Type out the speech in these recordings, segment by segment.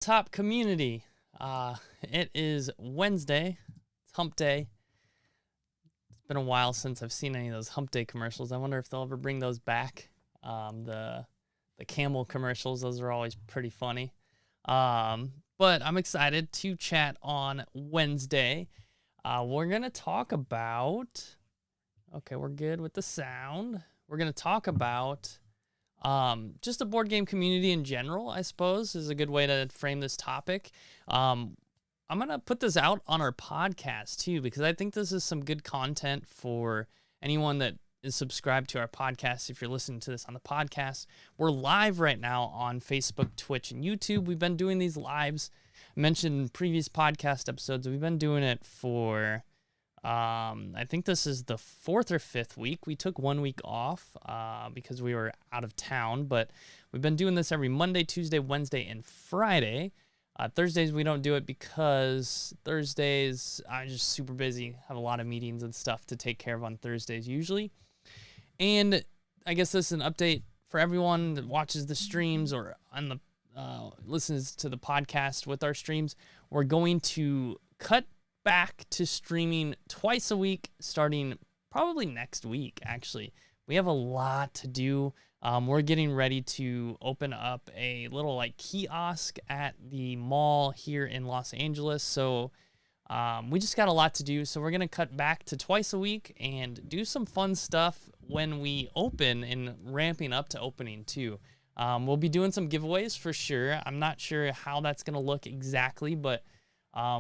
Top community. It is Wednesday. It's hump day. It's been a while since I've seen any of those hump day commercials. I wonder if they'll ever bring those back. The camel commercials, those are always pretty funny. But I'm excited to chat on Wednesday. We're going to talk about, okay, we're good with the sound. We're going to talk about just the board game community in general, I suppose, is a good way to frame this topic. I'm going to put this out on our podcast, too, because I think this is some good content for anyone that is subscribed to our podcast. If you're listening to this on the podcast, we're live right now on Facebook, Twitch, and YouTube. We've been doing these lives. I mentioned in previous podcast episodes, we've been doing it for... I think this is the 4th or 5th week. We took 1 week off because we were out of town, but we've been doing this every Monday, Tuesday, Wednesday, and Friday. Thursdays we don't do it because Thursdays I'm just super busy, have a lot of meetings and stuff to take care of on Thursdays usually. And I guess this is an update for everyone that watches the streams or on the listens to the podcast with our streams. We're going to cut back to streaming twice a week starting probably next week. Actually, we have a lot to do. We're getting ready to open up a little kiosk at the mall here in Los Angeles, so we just got a lot to do. So we're gonna cut back to twice a week and do some fun stuff when we open, and ramping up to opening too. We'll be doing some giveaways for sure. I'm not sure how that's gonna look exactly, but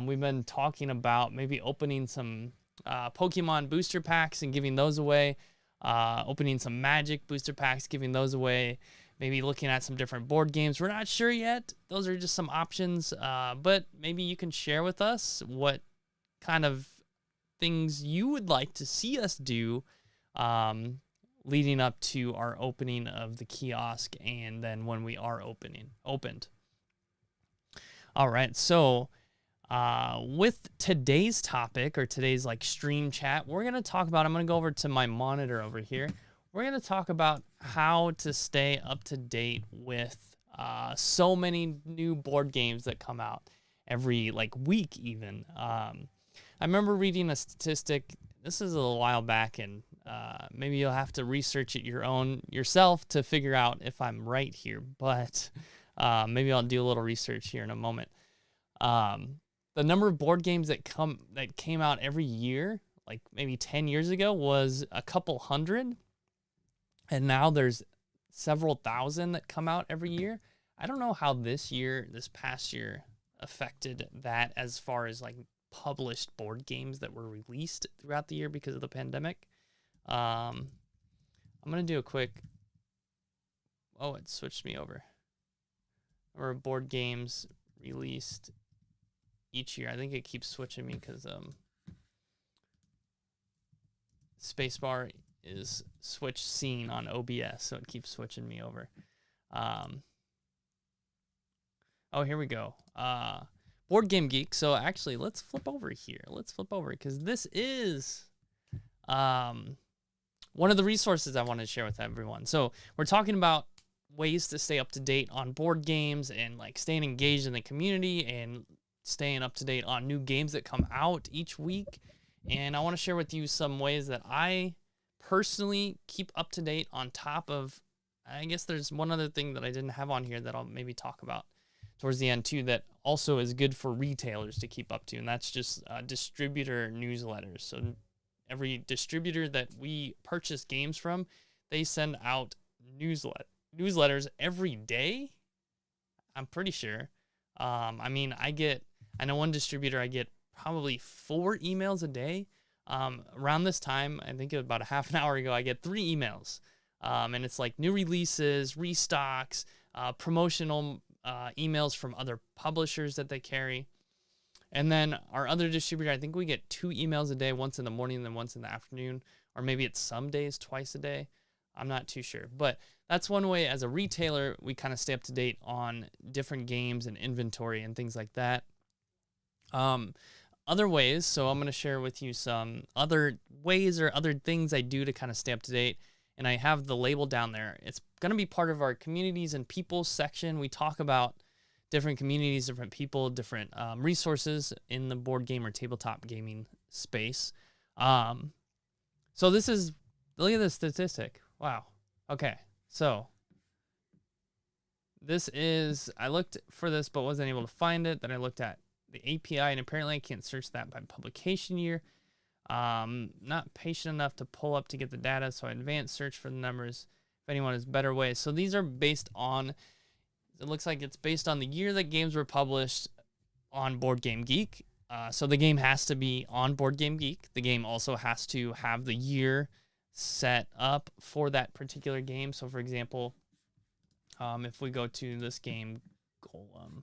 we've been talking about maybe opening some Pokemon booster packs and giving those away, opening some Magic booster packs, giving those away, maybe looking at some different board games. We're not sure yet. Those are just some options, but maybe you can share with us what kind of things you would like to see us do leading up to our opening of the kiosk and then when we are opened. All right, so... with today's topic or today's stream chat, we're going to talk about, I'm going to go over to my monitor over here. We're going to talk about how to stay up to date with so many new board games that come out every week even. I remember reading a statistic, this is a little while back, and maybe you'll have to research it yourself to figure out if I'm right here, but maybe I'll do a little research here in a moment. The number of board games that came out every year, maybe 10 years ago, was a couple hundred. And now there's several thousand that come out every year. I don't know how this past year, affected that as far as published board games that were released throughout the year because of the pandemic. I'm going to do a quick... Oh, it switched me over. Number of board games released each year. I think it keeps switching me because spacebar is switch scene on OBS, so it keeps switching me over. Oh, here we go. Board Game Geek. So actually, let's flip over here. Because this is one of the resources I want to share with everyone. So we're talking about ways to stay up to date on board games and staying engaged in the community and staying up to date on new games that come out each week. And I want to share with you some ways that I personally keep up to date on top of, I guess there's one other thing that I didn't have on here that I'll maybe talk about towards the end too, that also is good for retailers to keep up to. And that's just distributor newsletters. So every distributor that we purchase games from, they send out newsletters every day. I'm pretty sure. I know one distributor, I get probably 4 emails a day. Around this time, I think about a half an hour ago, I get 3 emails. And it's new releases, restocks, promotional emails from other publishers that they carry. And then our other distributor, I think we get 2 emails a day, once in the morning and then once in the afternoon. Or maybe it's some days twice a day. I'm not too sure. But that's one way as a retailer, we kind of stay up to date on different games and inventory and things like that. Other ways, so I'm going to share with you some other ways or other things I do to kind of stay up to date. And I have the label down there. It's going to be part of our communities and people section. We talk about different communities, different people, different resources in the board game or tabletop gaming space. So this is, look at this statistic. Wow. Okay. So this is, I looked for this, but wasn't able to find it. Then I looked at the API, and apparently I can't search that by publication year. Not patient enough to pull up to get the data, so I advanced search for the numbers. If anyone has better ways. So these are based on, it looks like it's based on the year that games were published on Board Game Geek. So the game has to be on Board Game Geek. The game also has to have the year set up for that particular game. So, for example, if we go to this game, Golem,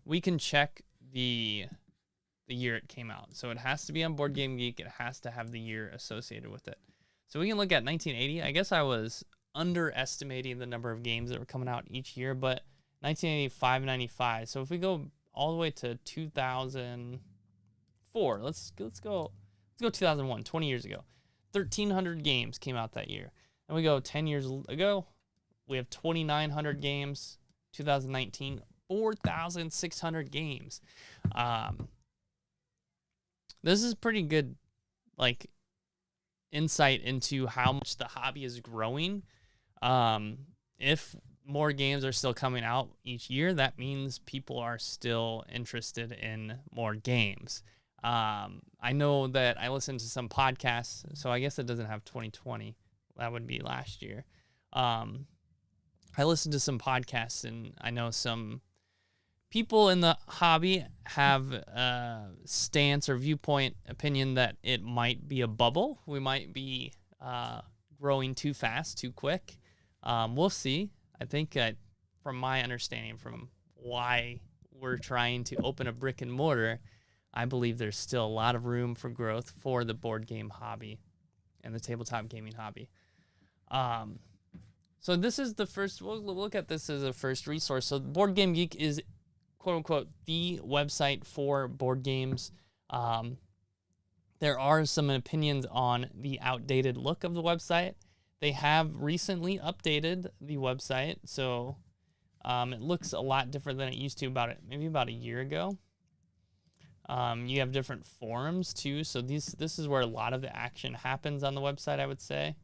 we can check the year it came out. So it has to be on Board Game Geek. It has to have the year associated with it. So we can look at 1980. I guess I was underestimating the number of games that were coming out each year, but 1985, 95. So if we go all the way to 2004, let's go 2001, 20 years ago. 1,300 games came out that year. And we go 10 years ago, we have 2,900 games. 2019, 4,600 games. This is pretty good, like, insight into how much the hobby is growing. If more games are still coming out each year, that means people are still interested in more games. I know that I listen to some podcasts, so I guess it doesn't have 2020. That would be last year. I listened to some podcasts, and I know some people in the hobby have a stance or viewpoint opinion that it might be a bubble. We might be growing too fast, too quick. We'll see. I think from my understanding, from why we're trying to open a brick and mortar, I believe there's still a lot of room for growth for the board game hobby and the tabletop gaming hobby. So this is the first, we'll look at this as a first resource. So Board Game Geek is, quote unquote, the website for board games. There are some opinions on the outdated look of the website. They have recently updated the website, so it looks a lot different than it used to maybe about a year ago. You have different forums too, so this is where a lot of the action happens on the website, I would say.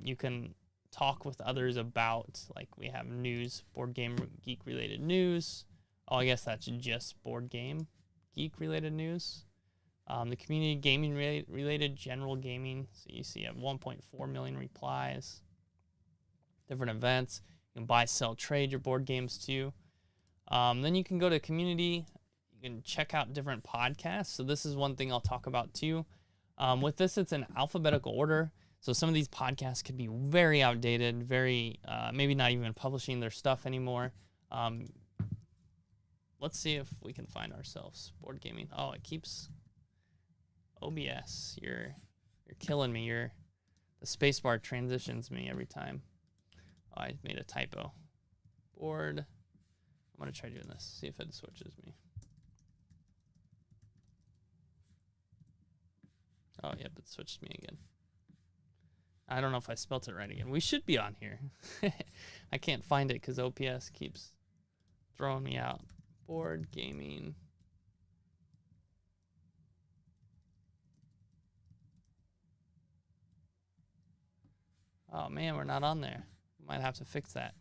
You can talk with others about, like, we have news, Board Game Geek related news. Oh, I guess that's just Board Game Geek related news. The community gaming related general gaming. So you see 1.4 million replies. Different events. You can buy, sell, trade your board games too. Then you can go to community. You can check out different podcasts. So this is one thing I'll talk about too. With this, it's in alphabetical order. So some of these podcasts could be very outdated, very maybe not even publishing their stuff anymore. Let's see if we can find ourselves board gaming. Oh, it keeps OBS. You're killing me. The spacebar transitions me every time. Oh, I made a typo. Board. I'm gonna try doing this. See if it switches me. Oh, yep, it switched me again. I don't know if I spelt it right again. We should be on here. I can't find it because OPS keeps throwing me out. Board gaming. Oh man, we're not on there. Might have to fix that.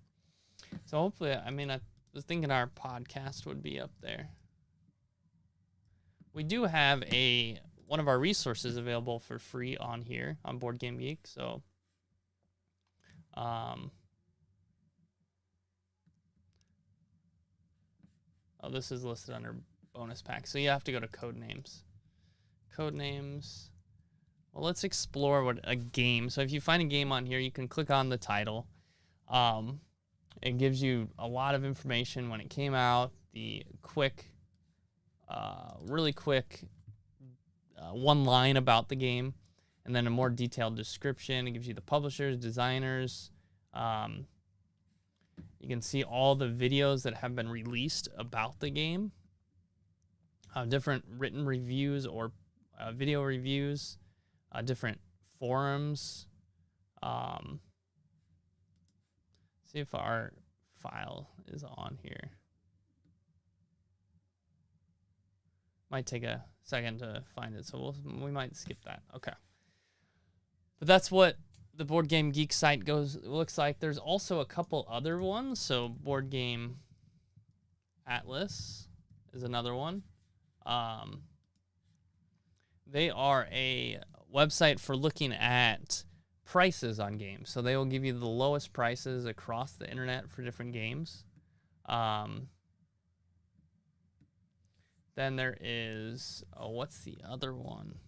So hopefully, I was thinking our podcast would be up there. We do have one of our resources available for free on here on Board Game Geek. So, this is listed under bonus pack. So you have to go to code names. Code names. Well, let's explore what a game. So if you find a game on here, you can click on the title. It gives you a lot of information when it came out, the really quick one line about the game, and then a more detailed description. It gives you the publishers, designers. You can see all the videos that have been released about the game, different written reviews or video reviews, different forums. See if our file is on here. Might take a second to find it, so we might skip that. Okay. But that's what the Board Game Geek site looks like. There's also a couple other ones. So Board Game Atlas is another one. They are a website for looking at prices on games. So they will give you the lowest prices across the internet for different games. Then there is, what's the other one?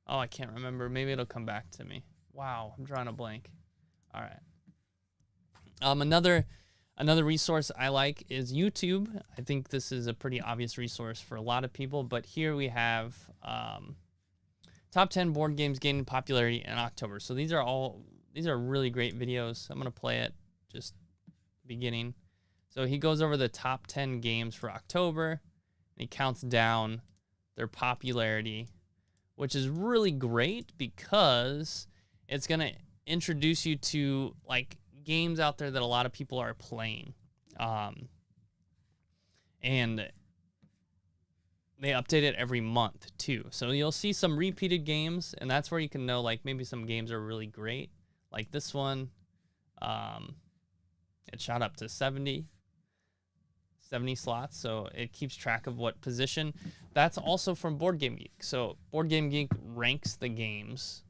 Oh, I can't remember. Maybe it'll come back to me. Wow, I'm drawing a blank. All right. Another resource I like is YouTube. I think this is a pretty obvious resource for a lot of people, but here we have top 10 board games gaining popularity in October. So these are really great videos. I'm gonna play it just beginning. So he goes over the top 10 games for October, and he counts down their popularity, which is really great because it's going to introduce you to like games out there that a lot of people are playing. And they update it every month too. So you'll see some repeated games, and that's where you can know like maybe some games are really great. Like this one, it shot up to 70 slots, so it keeps track of what position. That's also from Board Game Geek. So Board Game Geek ranks the games.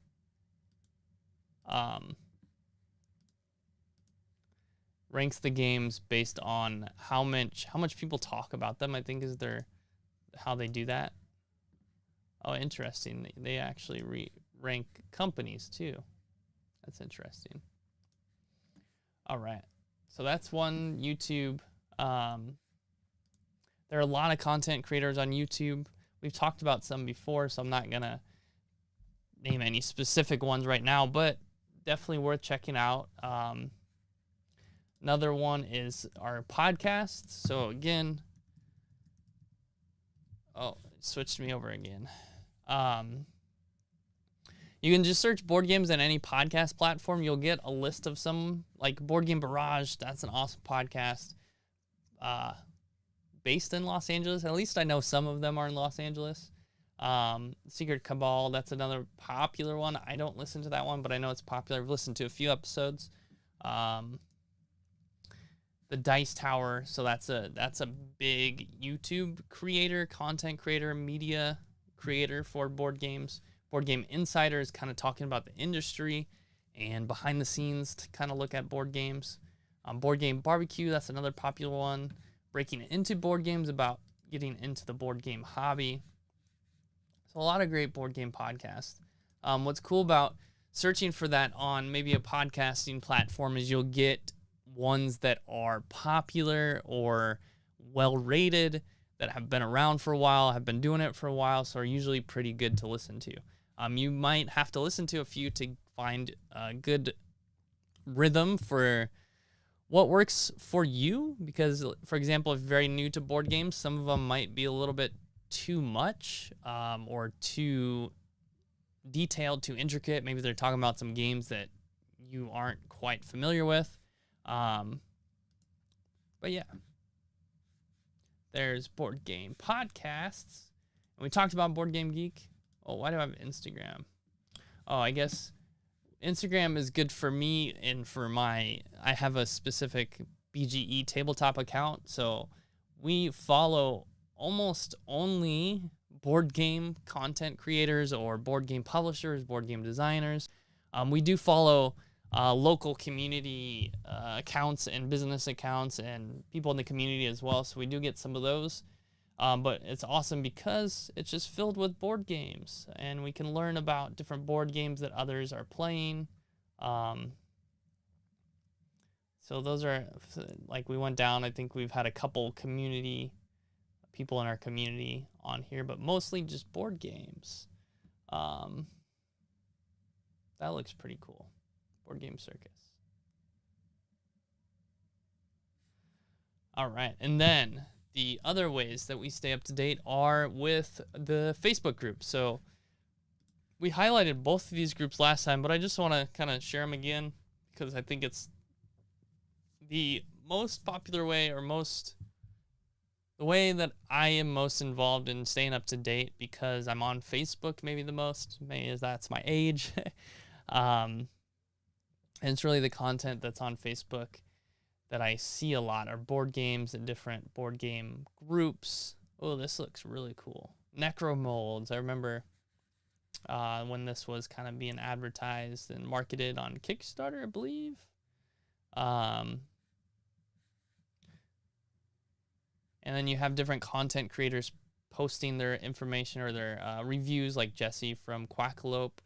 Ranks the games based on how much people talk about them, I think is how they do that. Oh, interesting. They actually rank companies too. That's interesting. All right. So that's one YouTube. There are a lot of content creators on YouTube. We've talked about some before, so I'm not going to name any specific ones right now, but definitely worth checking out. Another one is our podcasts. So again, it switched me over again. You can just search board games on any podcast platform. You'll get a list of some, like Board Game Barrage. That's an awesome podcast. Based in Los Angeles. At least I know some of them are in Los Angeles. Secret Cabal, that's another popular one. I don't listen to that one, but I know it's popular. I've listened to a few episodes. The Dice Tower, so that's a big YouTube creator, content creator, media creator for board games. Board Game Insider is kind of talking about the industry and behind the scenes to kind of look at board games. Board Game Barbecue, that's another popular one. Breaking into board games, about getting into the board game hobby. So a lot of great board game podcasts. What's cool about searching for that on maybe a podcasting platform is you'll get ones that are popular or well-rated, that have been around for a while, have been doing it for a while, so are usually pretty good to listen to. You might have to listen to a few to find a good rhythm for what works for you, because, for example, if you're very new to board games, some of them might be a little bit too much or too detailed, too intricate. Maybe they're talking about some games that you aren't quite familiar with. But yeah, there's Board Game Podcasts. And we talked about Board Game Geek. Oh, why do I have Instagram? Oh, I guess Instagram is good for me and for I have a specific BGE tabletop account. So we follow almost only board game content creators or board game publishers, board game designers. We do follow local community accounts and business accounts and people in the community as well. So we do get some of those. But it's awesome because it's just filled with board games, and we can learn about different board games that others are playing. So those are, like, we went down, I think we've had a couple people in our community on here, but mostly just board games. That looks pretty cool. Board Game Circus. All right, and then the other ways that we stay up to date are with the Facebook group. So we highlighted both of these groups last time, but I just want to kind of share them again because I think it's the most popular way, or the way that I am most involved in staying up to date, because I'm on Facebook maybe the most, maybe that's my age. And it's really the content that's on Facebook that I see a lot, are board games and different board game groups. Oh, this looks really cool. Necro molds. I remember when this was kind of being advertised and marketed on Kickstarter, I believe. And then you have different content creators posting their information or their reviews, like Jesse from Quackalope.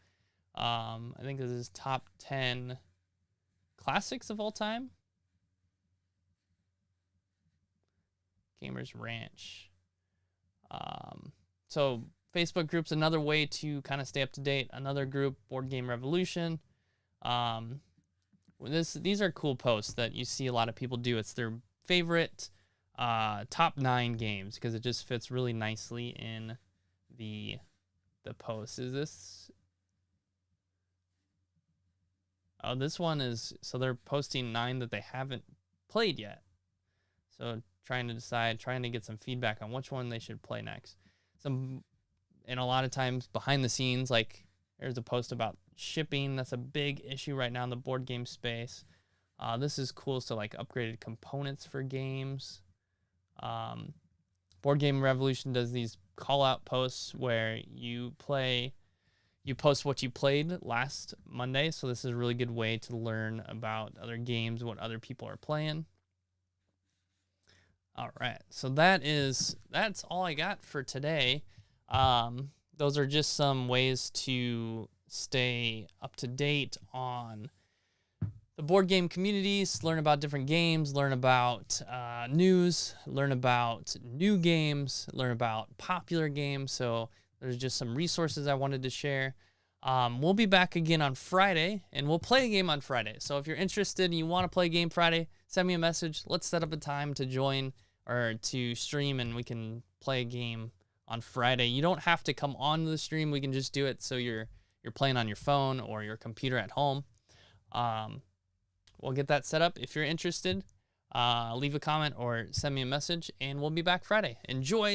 I think this is top 10 classics of all time. Gamers Ranch. So Facebook groups, another way to kind of stay up to date. Another group, Board Game Revolution. These are cool posts that you see a lot of people do. It's their favorite top 9 games, because it just fits really nicely in the post. Is this? Oh, this one is, so they're posting 9 that they haven't played yet. So trying to get some feedback on which one they should play next. And a lot of times behind the scenes, like there's a post about shipping. That's a big issue right now in the board game space. This is cool. So like upgraded components for games. Board Game Revolution does these call out posts where you post what you played last Monday. So this is a really good way to learn about other games, what other people are playing. All right, so that's all I got for today. Those are just some ways to stay up to date on the board game communities, learn about different games, learn about news, learn about new games, learn about popular games. So there's just some resources I wanted to share. We'll be back again on Friday, and we'll play a game on Friday. So if you're interested and you want to play a game Friday, send me a message. Let's set up a time to join or to stream, and we can play a game on Friday. You don't have to come on the stream. We can just do it so you're playing on your phone or your computer at home. We'll get that set up. If you're interested, leave a comment or send me a message, and we'll be back Friday. Enjoy